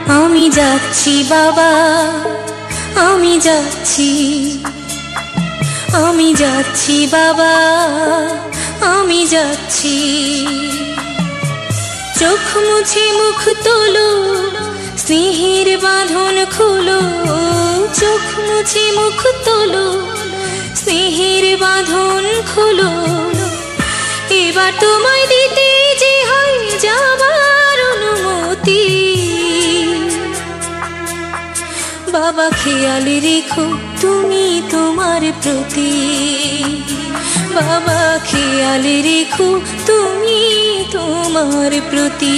আমি যাচ্ছি বাবা, আমি যাচ্ছি, আমি যাচ্ছি বাবা, আমি যাচ্ছি। চোখ মুছে মুখ তোলো, স্নেহের বাঁধন খোলো। চোখ মুছে মুখ তোলো, স্নেহের বাঁধন খোলো। এবার তোমায় দিতে যে হয় যাবার অনুমতি। বাবা খেয়াল রেখো তুমি তোমার প্রতি। বাবা খেয়াল রেখো তুমি তোমার প্রতি।